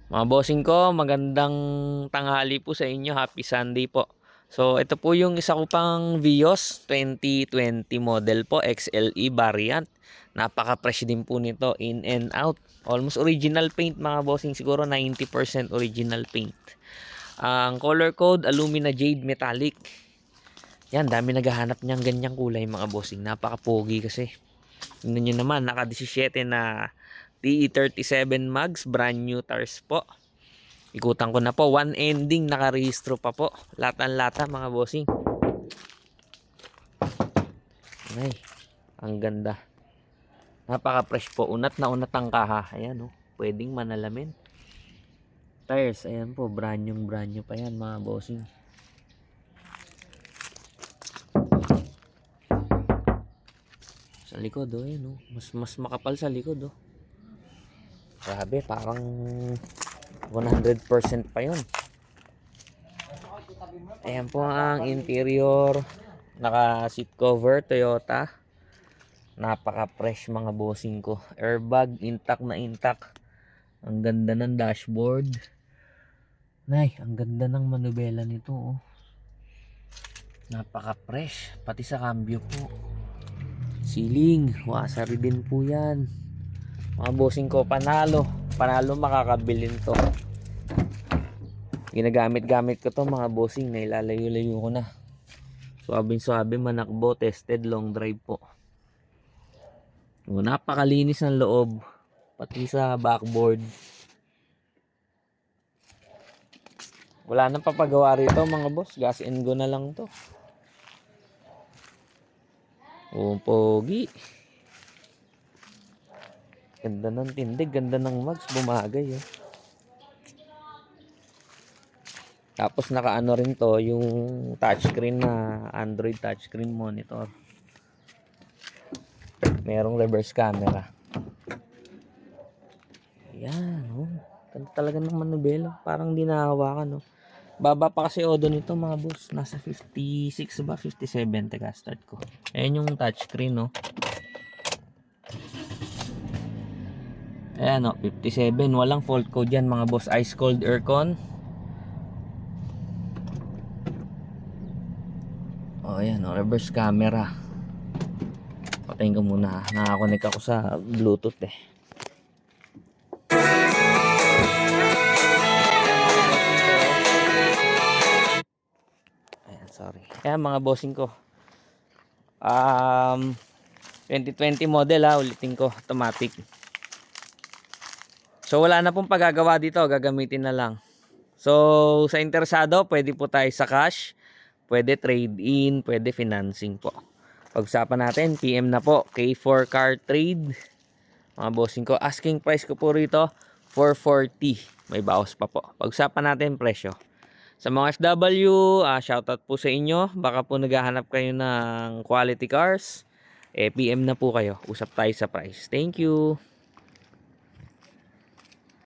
Mga bossing ko, magandang tanghali po sa inyo. Happy Sunday po. So, ito po yung isa ko pang Vios 2020 model po, XLE variant. Napaka-fresh din po nito, in and out. Almost original paint mga bossing, siguro 90% original paint. Ang color code, Alumina Jade Metallic. Yan, dami naghahanap niyang ganyang kulay mga bossing. Napaka-pogi kasi. Tingnan nyo naman, naka 17 na TE37 mags, brand new tires po. Ikutan ko na po, one ending, nakarehistro pa po. Latan-lata mga bossing. Ay, ang ganda. Napaka-fresh po. Unat na unat ang kaha. Ayan oh, pwedeng manalamin. Tires, ayan po, brand new pa yan mga bossing. Sa likod oh, ayan oh. Mas makapal sa likod oh. Grabe, parang 100% pa yun. Ayan po ang interior. Naka seat cover Toyota. Napaka fresh mga bossing ko. Airbag intact na intact. Ang ganda ng dashboard. Nay, ang ganda ng manubela nito oh. Napaka fresh. Pati sa cambio po. Ceiling, wasari din po yan. Mga bossing ko, panalo makakabilin to. Ginagamit-gamit ko to mga bossing, na ilalayo-layo ko na. Suwabing-suwabe, manakbo, tested, long drive po. Napakalinis ng loob, pati sa backboard. Wala nang papagawa rito mga boss, gas and go na lang to. Pogi. Ganda ng tindig, ganda ng mags, bumagay oh. Tapos nakaano rin to, yung touchscreen na Android touchscreen monitor. Merong reverse camera. Yan oh. Ganda talaga ng manubela, parang di nahawakan oh. Baba pa kasi odo nito mga boss, nasa 56 ba, 57 teka start ko. Ayan yung touchscreen oh. Ayan o, 57. Walang fault code yan mga boss. Ice cold aircon. O ayan o, reverse camera. Patayin ko muna. Nakakonect ako sa Bluetooth eh. Ayan, sorry. Ayan mga bossing ko. 2020 model ha, ulitin ko. Automatic. So wala na pong paggagawa dito, gagamitin na lang. So sa interesado, pwede po tayo sa cash, pwede trade-in, pwede financing po. Pag-usapan natin, PM na po, K4 Car Trade. Mga bossing ko, asking price ko po rito, 440. May bawas pa po. Pag-usapan natin presyo. Sa mga FW, shoutout po sa inyo. Baka po naghahanap kayo ng quality cars. PM na po kayo. Usap tayo sa price. Thank you.